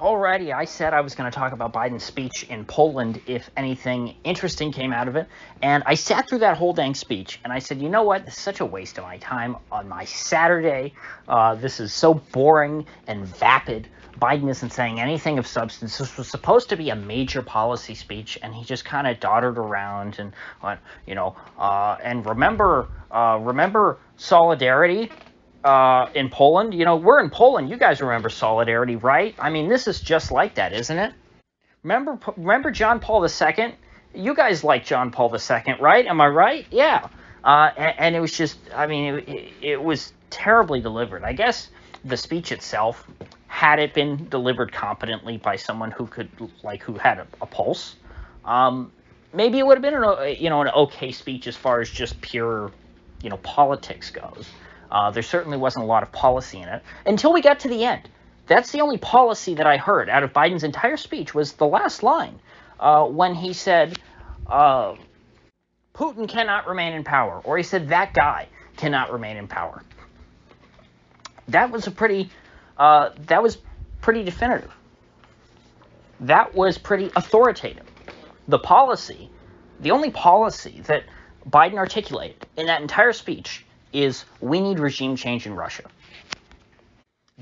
Alrighty, I said I was going to talk about Biden's speech in Poland if anything interesting came out of it, and I sat through that whole dang speech, and I said, you know what, this is such a waste of my time on my Saturday. This is so boring and vapid. Biden isn't saying anything of substance. This was supposed to be a major policy speech, and he just kind of doddered around and, and remember solidarity? In Poland, we're in Poland. You guys remember solidarity, right? I mean, this is just like that, isn't it? Remember John Paul II? You guys like John Paul II, right? Am I right? Yeah. And it was just, I mean, it was terribly delivered. I guess the speech itself, had it been delivered competently by someone who had a pulse, maybe it would have been an okay speech as far as just pure, politics goes. There certainly wasn't a lot of policy in it until we got to the end. That's the only policy that I heard out of Biden's entire speech was the last line when he said, Putin cannot remain in power, or he said that guy cannot remain in power. That was pretty definitive. That was pretty authoritative. The only policy that Biden articulated in that entire speech is we need regime change in Russia.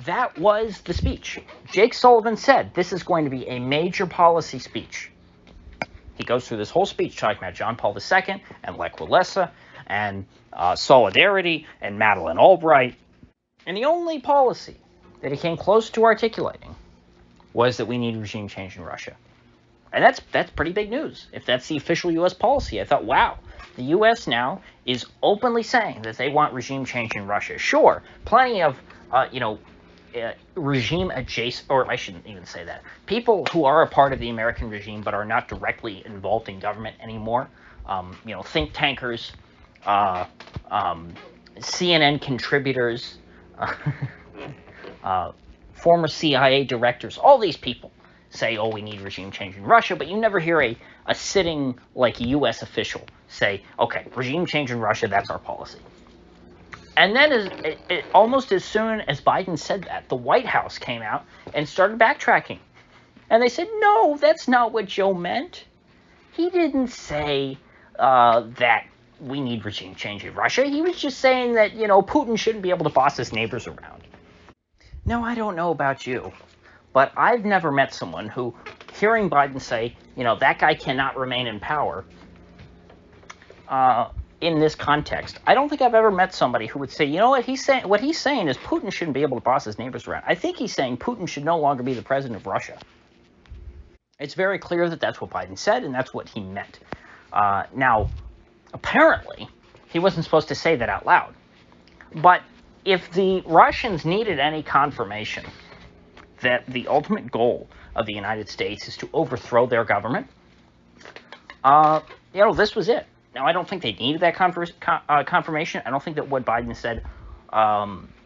That was the speech. Jake Sullivan said this is going to be a major policy speech. He goes through this whole speech talking about John Paul II and Lech Walesa and solidarity and Madeleine Albright. And the only policy that he came close to articulating was that we need regime change in Russia. And that's pretty big news. If that's the official U.S. policy, I thought, wow, the U.S. now is openly saying that they want regime change in Russia. Sure, plenty of, regime adjacent, or I shouldn't even say that, people who are a part of the American regime but are not directly involved in government anymore, think tankers, CNN contributors, former CIA directors, all these people say, oh, we need regime change in Russia, but you never hear a sitting, U.S. official say, okay, regime change in Russia, that's our policy. And then almost as soon as Biden said that, the White House came out and started backtracking. And they said, no, that's not what Joe meant. He didn't say that we need regime change in Russia. He was just saying that, Putin shouldn't be able to boss his neighbors around. Now, I don't know about you, but I've never met someone who, hearing Biden say, that guy cannot remain in power, in this context, I don't think I've ever met somebody who would say, what he's saying is Putin shouldn't be able to boss his neighbors around. I think he's saying Putin should no longer be the president of Russia. It's very clear that that's what Biden said, and that's what he meant. Now, apparently, he wasn't supposed to say that out loud. But if the Russians needed any confirmation that the ultimate goal of the United States is to overthrow their government, this was it. Now, I don't think they needed that confirmation. I don't think that what Biden said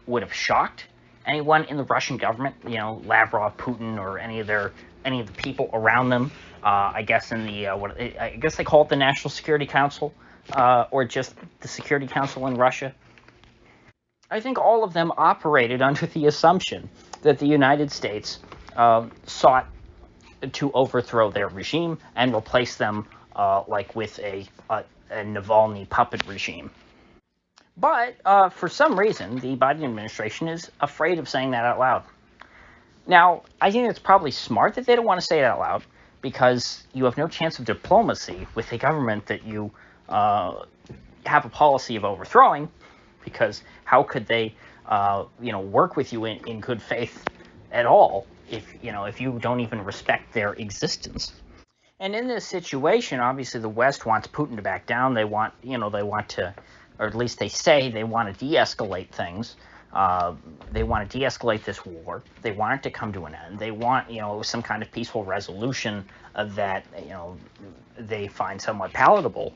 would have shocked anyone in the Russian government, Lavrov, Putin, or any of the people around them. I guess in the I guess they call it the National Security Council, or just the Security Council in Russia. I think all of them operated under the assumption that the United States sought to overthrow their regime and replace them with a Navalny puppet regime. But for some reason, the Biden administration is afraid of saying that out loud. Now, I think it's probably smart that they don't want to say it out loud, because you have no chance of diplomacy with a government that you have a policy of overthrowing, because how could they work with you in good faith at all if you don't even respect their existence? And in this situation, obviously the West wants Putin to back down. They want to, or at least they say they want to de-escalate things. They want to de-escalate this war. They want it to come to an end. They want, some kind of peaceful resolution that, they find somewhat palatable.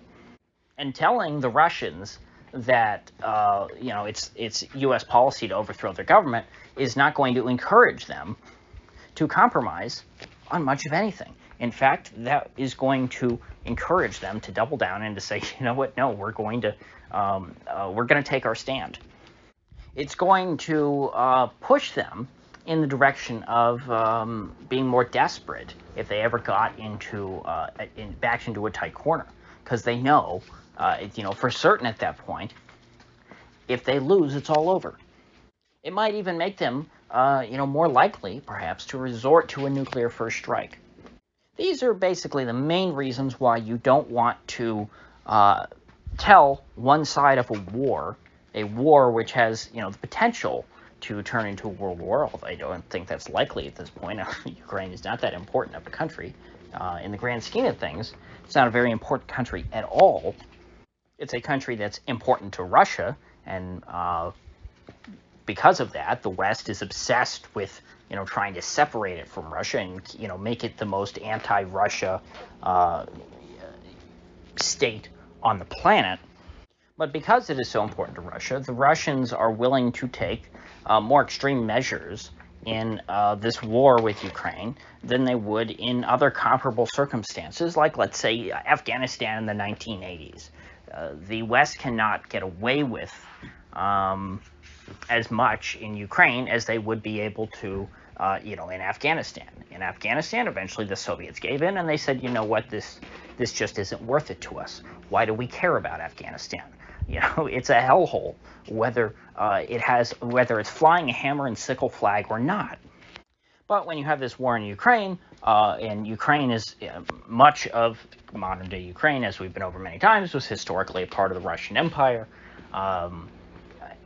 And telling the Russians that, it's U.S. policy to overthrow their government is not going to encourage them to compromise on much of anything. In fact, that is going to encourage them to double down and to say, you know what, no, we're going to take our stand. It's going to push them in the direction of being more desperate if they ever got backed into a tight corner, because they know, for certain at that point, if they lose, it's all over. It might even make them, more likely, perhaps, to resort to a nuclear first strike. These are basically the main reasons why you don't want to tell one side of a war which has, the potential to turn into a world war, although I don't think that's likely at this point. Ukraine is not that important of a country. In the grand scheme of things, it's not a very important country at all. It's a country that's important to Russia, and because of that, the West is obsessed with, trying to separate it from Russia and, make it the most anti-Russia state on the planet. But because it is so important to Russia, the Russians are willing to take more extreme measures in this war with Ukraine than they would in other comparable circumstances, like, let's say, Afghanistan in the 1980s. The West cannot get away with as much in Ukraine as they would be able to, in Afghanistan. In Afghanistan, eventually the Soviets gave in, and they said, you know what, this just isn't worth it to us. Why do we care about Afghanistan? It's a hellhole, whether it's flying a hammer and sickle flag or not. But when you have this war in Ukraine, and Ukraine is much of modern-day Ukraine, as we've been over many times, was historically a part of the Russian Empire,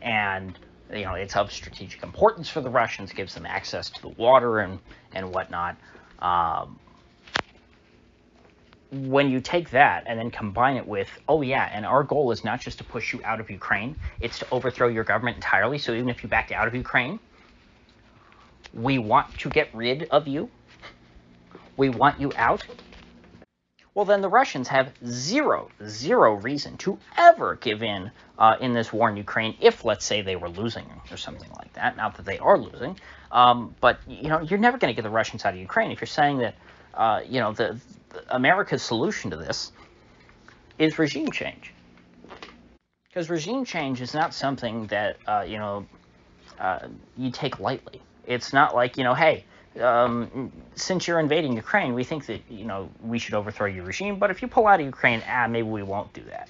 and it's of strategic importance for the Russians, gives them access to the water and whatnot. When you take that and then combine it with, oh yeah, and our goal is not just to push you out of Ukraine, it's to overthrow your government entirely, so even if you backed out of Ukraine, we want to get rid of you. We want you out. Well, then the Russians have zero reason to ever give in this war in Ukraine if, let's say, they were losing or something like that. Not that they are losing, but, you're never going to get the Russians out of Ukraine if you're saying that, America's solution to this is regime change. Because regime change is not something that, you take lightly. It's not like, hey, since you're invading Ukraine, we think that, we should overthrow your regime, but if you pull out of Ukraine, maybe we won't do that.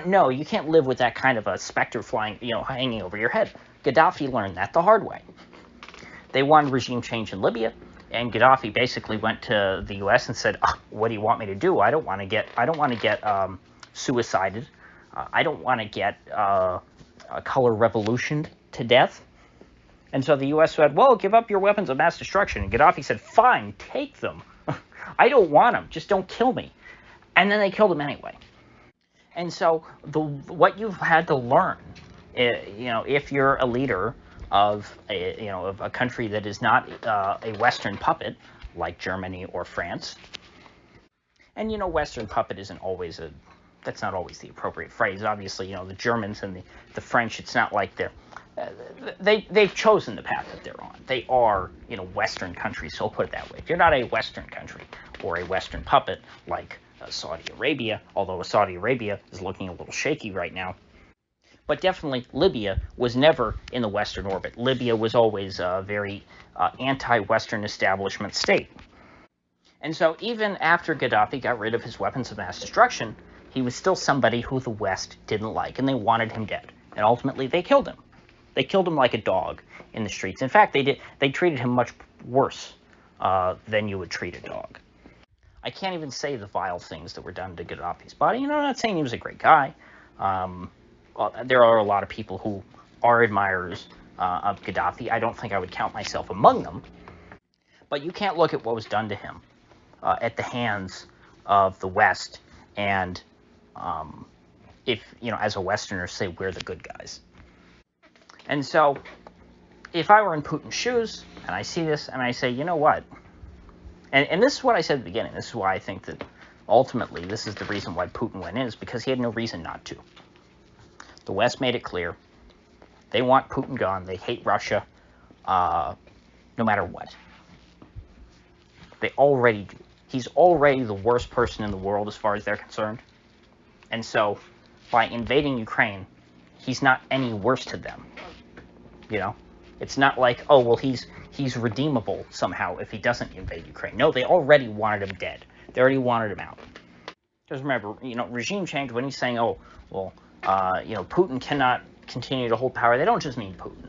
No, you can't live with that kind of a specter flying, hanging over your head. Gaddafi learned that the hard way. They wanted regime change in Libya, and Gaddafi basically went to the U.S. and said, what do you want me to do? I don't want to get suicided. I don't want to get a color revolutioned to death. And so the U.S. said, well, give up your weapons of mass destruction. And Gaddafi said, fine, take them. I don't want them. Just don't kill me. And then they killed him anyway. And so what you've had to learn, if you're a leader of a country that is not a Western puppet like Germany or France, and Western puppet isn't always that's not always the appropriate phrase. Obviously, the Germans and the French, it's not like they've chosen the path that they're on. They are, Western countries, so I'll put it that way. If you're not a Western country or a Western puppet like Saudi Arabia, although Saudi Arabia is looking a little shaky right now, but definitely Libya was never in the Western orbit. Libya was always a very anti-Western establishment state. And so even after Gaddafi got rid of his weapons of mass destruction, he was still somebody who the West didn't like, and they wanted him dead. And ultimately, they killed him. They killed him like a dog in the streets. In fact, they treated him much worse than you would treat a dog. I can't even say the vile things that were done to Gaddafi's body. I'm not saying he was a great guy. Well, there are a lot of people who are admirers of Gaddafi. I don't think I would count myself among them. But you can't look at what was done to him at the hands of the West and, if, as a Westerner, say we're the good guys. And so, if I were in Putin's shoes, and I see this, and I say, you know what? And this is what I said at the beginning. This is why I think that, ultimately, this is the reason why Putin went in, is because he had no reason not to. The West made it clear. They want Putin gone. They hate Russia, no matter what. They already do. He's already the worst person in the world as far as they're concerned. And so, by invading Ukraine, he's not any worse to them. It's not like, oh, well, he's he's redeemable somehow if he doesn't invade Ukraine. No, they already wanted him dead. They already wanted him out. Because remember, regime change, when he's saying, oh, well, Putin cannot continue to hold power, they don't just mean Putin.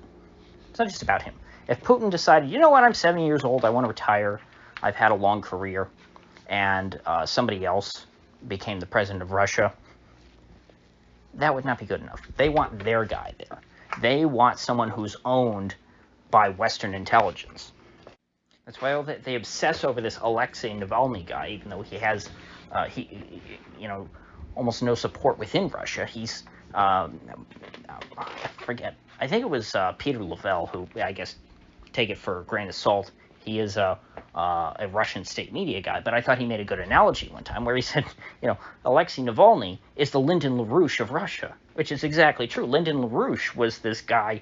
It's not just about him. If Putin decided, you know what, I'm 70 years old, I want to retire, I've had a long career, and somebody else became the president of Russia, that would not be good enough. They want their guy there. They want someone who's owned by Western intelligence. That's why they obsess over this Alexei Navalny guy, even though he has, almost no support within Russia. He's, I forget. I think it was Peter Lavelle, who I guess take it for a grain of salt. He is a Russian state media guy, but I thought he made a good analogy one time where he said, Alexei Navalny is the Lyndon LaRouche of Russia, which is exactly true. Lyndon LaRouche was this guy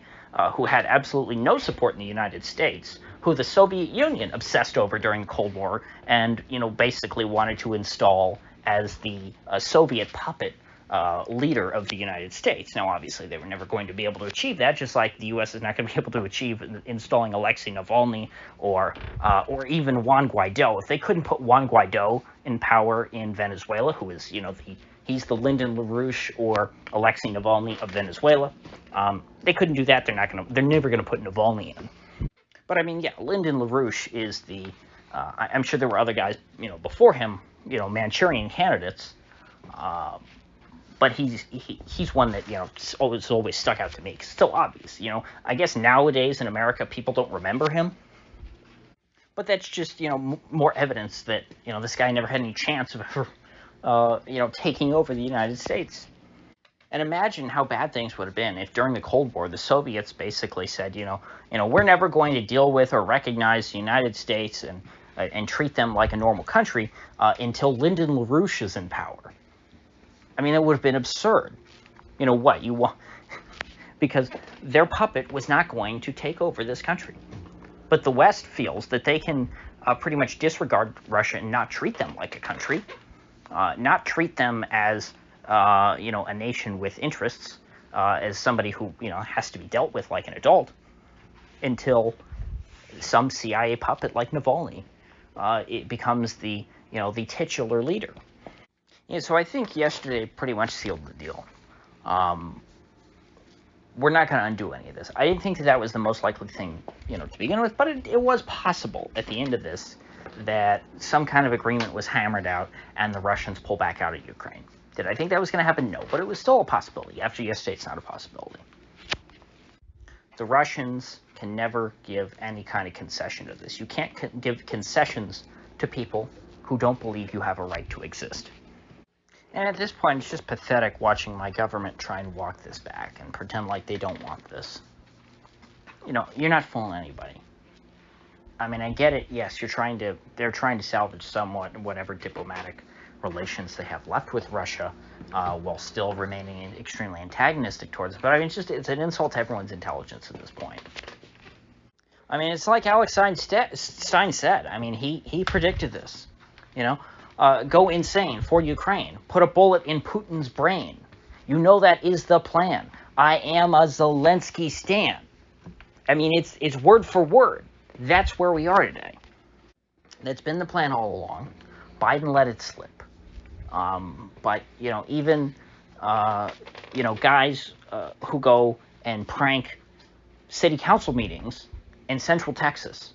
who had absolutely no support in the United States, who the Soviet Union obsessed over during the Cold War and, basically wanted to install as the Soviet puppet leader of the United States. Now, obviously, they were never going to be able to achieve that, just like the U.S. is not going to be able to achieve installing Alexei Navalny or even Juan Guaido. If they couldn't put Juan Guaido in power in Venezuela, who is, he's the Lyndon LaRouche or Alexei Navalny of Venezuela, they couldn't do that. They're never going to put Navalny in. But I mean, yeah, Lyndon LaRouche is the. I'm sure there were other guys, before him, Manchurian candidates. But he's one that, always stuck out to me. It's still obvious, I guess nowadays in America, people don't remember him. But that's just, more evidence that, this guy never had any chance of ever, taking over the United States. And imagine how bad things would have been if during the Cold War, the Soviets basically said, we're never going to deal with or recognize the United States and treat them like a normal country until Lyndon LaRouche is in power. I mean, it would have been absurd. Because their puppet was not going to take over this country. But the West feels that they can pretty much disregard Russia and not treat them like a country, not treat them as, a nation with interests, as somebody who, has to be dealt with like an adult, until some CIA puppet like Navalny, it becomes the titular leader. Yeah, so I think yesterday pretty much sealed the deal. We're not going to undo any of this. I didn't think that was the most likely thing, to begin with, but it was possible at the end of this that some kind of agreement was hammered out and the Russians pull back out of Ukraine. Did I think that was going to happen? No, but it was still a possibility. After yesterday, it's not a possibility. The Russians can never give any kind of concession to this. You can't give concessions to people who don't believe you have a right to exist. And at this point, it's just pathetic watching my government try and walk this back and pretend like they don't want this. You're not fooling anybody. I mean, I get it. Yes, they're trying to salvage somewhat whatever diplomatic relations they have left with Russia, while still remaining extremely antagonistic towards it. But I mean, it's an insult to everyone's intelligence at this point. I mean, it's like Alex Stein said. I mean, he predicted this. Go insane for Ukraine. Put a bullet in Putin's brain. That is the plan. I am a Zelensky stan. I mean, it's word for word. That's where we are today. That's been the plan all along. Biden let it slip. But, even, guys who go and prank city council meetings in Central Texas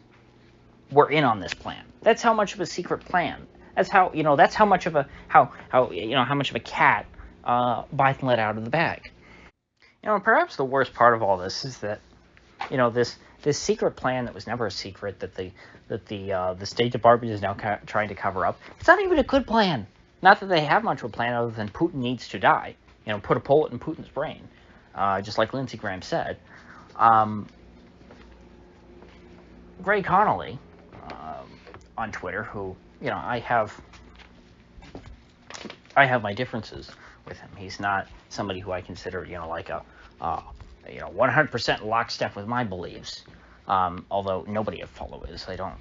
were in on this plan. That's how much of a secret plan. That's how, that's how much of a, how much of a cat Biden let out of the bag. And perhaps the worst part of all this is that, this secret plan that was never a secret that the State Department is now trying to cover up. It's not even a good plan. Not that they have much of a plan other than Putin needs to die. Put a bullet in Putin's brain, just like Lindsey Graham said. Ray Connolly on Twitter, who I have my differences with him. He's not somebody who I consider like a 100% lockstep with my beliefs. Although nobody I follow is. I don't.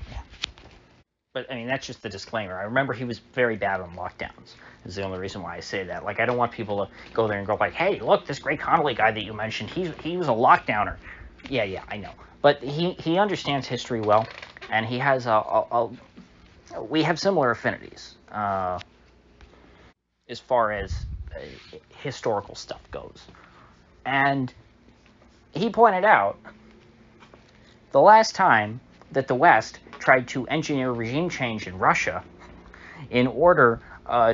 But I mean, that's just the disclaimer. I remember he was very bad on lockdowns. Is the only reason why I say that. Like, I don't want people to go there and go like, "Hey, look, this Ray Connolly guy that you mentioned, he was a lockdowner." Yeah, I know. But he understands history well, and he has we have similar affinities as far as historical stuff goes. And he pointed out the last time that the West tried to engineer regime change in Russia in order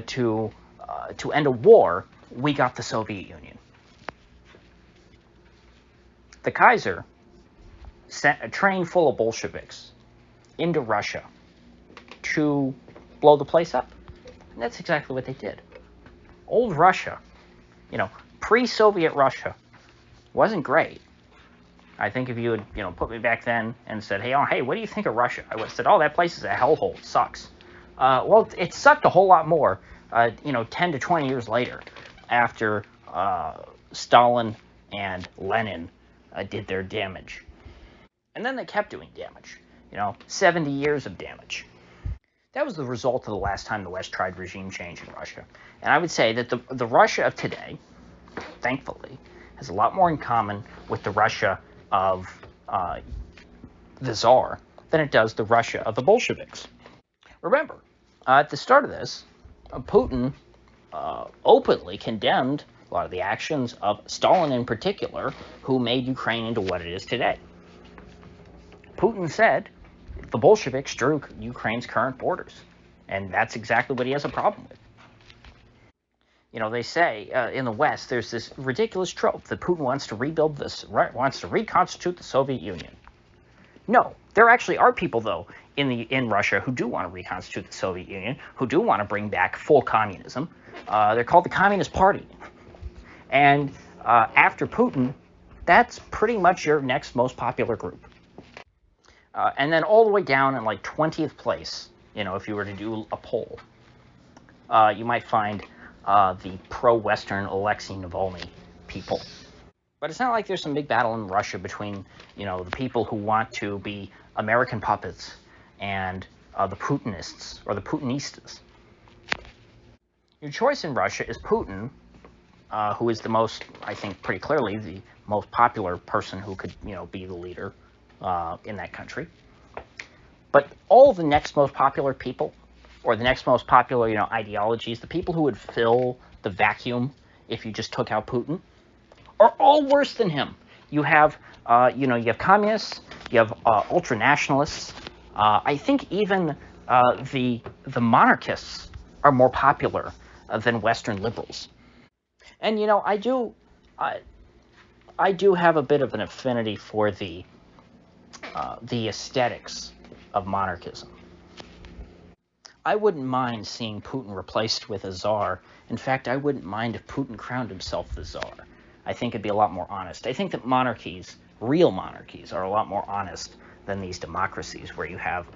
to end a war, we got the Soviet Union. The Kaiser sent a train full of Bolsheviks into Russia to blow the place up. And that's exactly what they did. Old Russia, pre-Soviet Russia, wasn't great. I think if you had, put me back then and said, hey, what do you think of Russia? I would have said, that place is a hellhole. It sucks. Well, it sucked a whole lot more, 10 to 20 years later, after Stalin and Lenin did their damage. And then they kept doing damage, 70 years of damage. That was the result of the last time the West tried regime change in Russia. And I would say that the Russia of today, thankfully, has a lot more in common with the Russia of the Tsar than it does the Russia of the Bolsheviks. Remember, at the start of this, Putin openly condemned a lot of the actions of Stalin in particular, who made Ukraine into what it is today. Putin said the Bolsheviks drew Ukraine's current borders, and that's exactly what he has a problem with. They say in the West there's this ridiculous trope that Putin wants to wants to reconstitute the Soviet Union. No, there actually are people though in Russia who do want to reconstitute the Soviet Union, who do want to bring back full communism. They're called the Communist Party, and after Putin, that's pretty much your next most popular group. And then all the way down in like 20th place, if you were to do a poll, you might find the pro-Western Alexei Navalny people. But it's not like there's some big battle in Russia between, the people who want to be American puppets and the Putinists or the Putinistas. Your choice in Russia is Putin, who is the most, I think pretty clearly, the most popular person who could, be the leader in that country. But all the next most popular people, or the next most popular, ideologies, the people who would fill the vacuum if you just took out Putin, are all worse than him. You have, you have communists, you have ultranationalists. I think even the monarchists are more popular than Western liberals. And I do have a bit of an affinity for the aesthetics of monarchism. I wouldn't mind seeing Putin replaced with a czar. In fact, I wouldn't mind if Putin crowned himself the czar. I think it'd be a lot more honest. I think that monarchies, real monarchies, are a lot more honest than these democracies where you have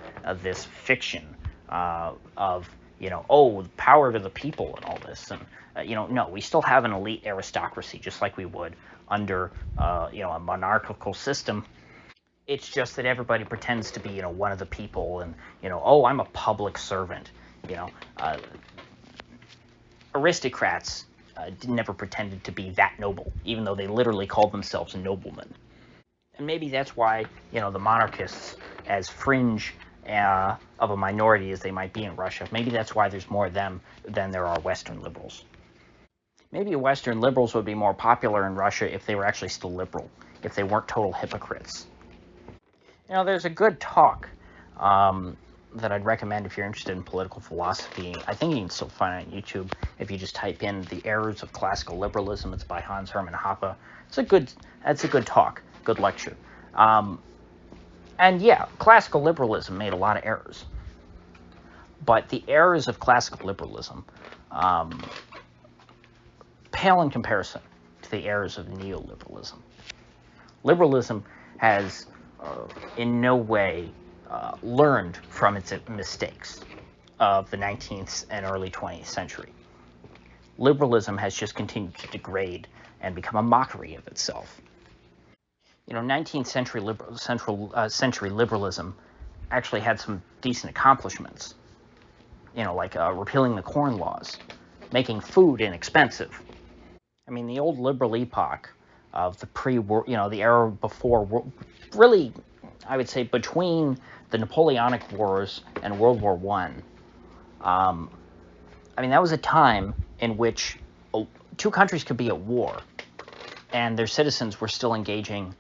this fiction of, power to the people and all this. And, no, we still have an elite aristocracy just like we would under, a monarchical system. It's just that everybody pretends to be, one of the people and, I'm a public servant. Aristocrats never pretended to be that noble, even though they literally called themselves noblemen. And maybe that's why, the monarchists, as fringe of a minority as they might be in Russia, maybe that's why there's more of them than there are Western liberals. Maybe Western liberals would be more popular in Russia if they were actually still liberal, if they weren't total hypocrites. There's a good talk that I'd recommend if you're interested in political philosophy. I think you can still find it on YouTube if you just type in The Errors of Classical Liberalism. It's by Hans Hermann Hoppe. That's a good talk, good lecture. And yeah, classical liberalism made a lot of errors. But the errors of classical liberalism pale in comparison to the errors of neoliberalism. Liberalism has in no way learned from its mistakes of the 19th and early 20th century. Liberalism has just continued to degrade and become a mockery of itself. 19th century liberalism actually had some decent accomplishments. Like repealing the Corn Laws, making food inexpensive. I mean, the old liberal epoch of the pre-war, the era before, really, I would say between the Napoleonic Wars and World War One. I mean, that was a time in which two countries could be at war, and their citizens were still engaging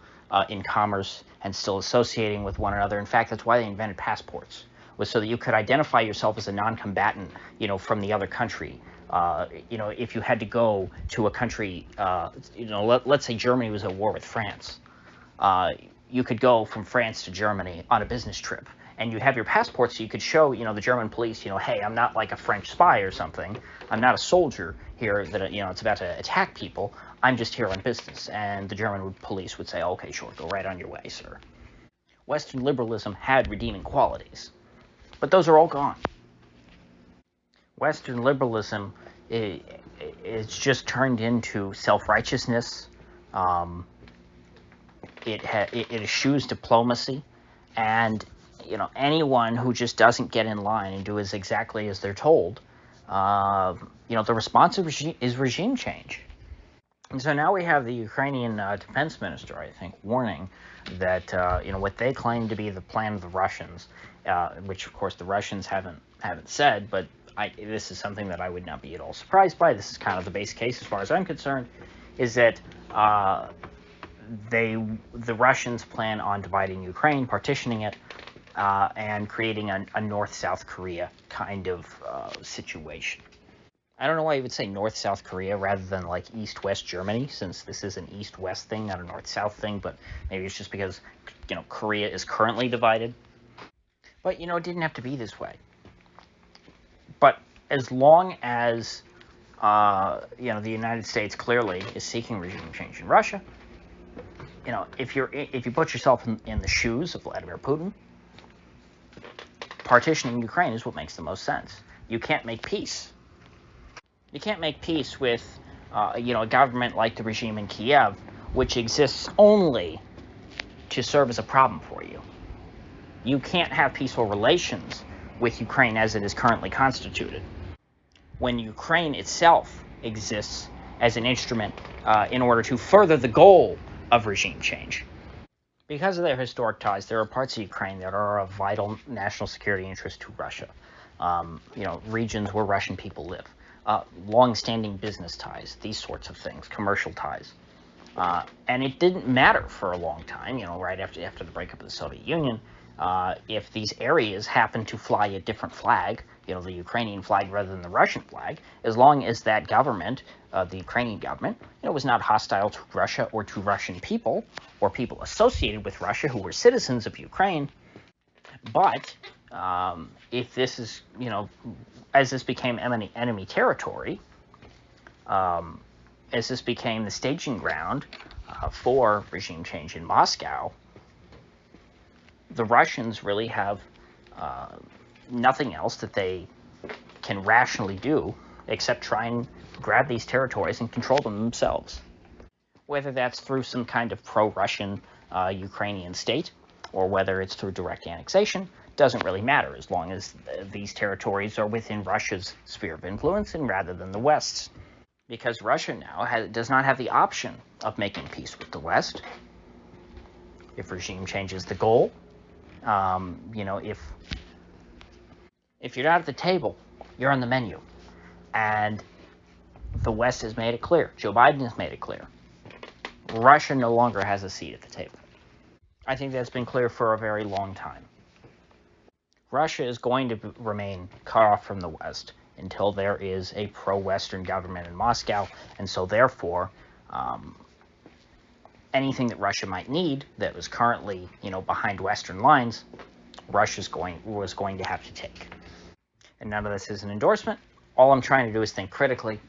in commerce and still associating with one another. In fact, that's why they invented passports, was so that you could identify yourself as a non-combatant, from the other country. If you had to go to a country, let's say Germany was at war with France, you could go from France to Germany on a business trip, and you'd have your passport so you could show, the German police, hey, I'm not like a French spy or something. I'm not a soldier here that, it's about to attack people. I'm just here on business. And the German police would say, okay, sure, go right on your way, sir. Western liberalism had redeeming qualities, but those are all gone. Western liberalism is just turned into self-righteousness. It eschews diplomacy, and anyone who just doesn't get in line and do exactly as they're told, the response is regime change. And so now we have the Ukrainian defense minister, I think, warning that what they claim to be the plan of the Russians, which of course the Russians haven't said, but this is something that I would not be at all surprised by. This is kind of the base case as far as I'm concerned, is that the Russians plan on dividing Ukraine, partitioning it, and creating a North-South Korea kind of situation. I don't know why you would say North-South Korea rather than like East-West Germany, since this is an East-West thing, not a North-South thing, but maybe it's just because, Korea is currently divided. But, it didn't have to be this way. But as long as, the United States clearly is seeking regime change in Russia, if you put yourself in the shoes of Vladimir Putin, partitioning Ukraine is what makes the most sense. You can't make peace. You can't make peace with, a government like the regime in Kiev, which exists only to serve as a problem for you. You can't have peaceful relations with Ukraine as it is currently constituted, when Ukraine itself exists as an instrument in order to further the goal of regime change. Because of their historic ties, there are parts of Ukraine that are of vital national security interest to Russia. Regions where Russian people live. Long-standing business ties, these sorts of things, commercial ties. And it didn't matter for a long time, right after the breakup of the Soviet Union, if these areas happened to fly a different flag, the Ukrainian flag rather than the Russian flag, as long as that government, the Ukrainian government, was not hostile to Russia or to Russian people, or people associated with Russia who were citizens of Ukraine. But if this is, as this became enemy territory, as this became the staging ground for regime change in Moscow, the Russians really have nothing else that they can rationally do except try and grab these territories and control them themselves. Whether that's through some kind of pro-Russian Ukrainian state, or whether it's through direct annexation, doesn't really matter as long as these territories are within Russia's sphere of influence and rather than the West's. Because Russia now does not have the option of making peace with the West. If regime change is the goal, if you're not at the table, you're on the menu. And the West has made it clear. Joe Biden has made it clear. Russia no longer has a seat at the table. I think that's been clear for a very long time. Russia is going to remain cut off from the West until there is a pro-Western government in Moscow, and so therefore, anything that Russia might need that was currently, behind Western lines, Russia was going to have to take. And none of this is an endorsement. All I'm trying to do is think critically,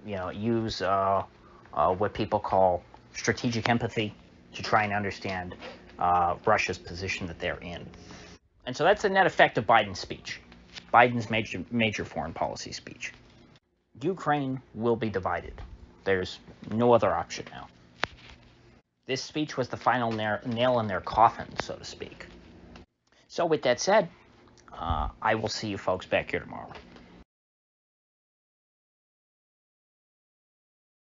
use what people call strategic empathy to try and understand Russia's position that they're in. And so that's the net effect of Biden's speech, Biden's major foreign policy speech. Ukraine will be divided. There's no other option now. This speech was the final nail in their coffin, so to speak. So with that said, I will see you folks back here tomorrow.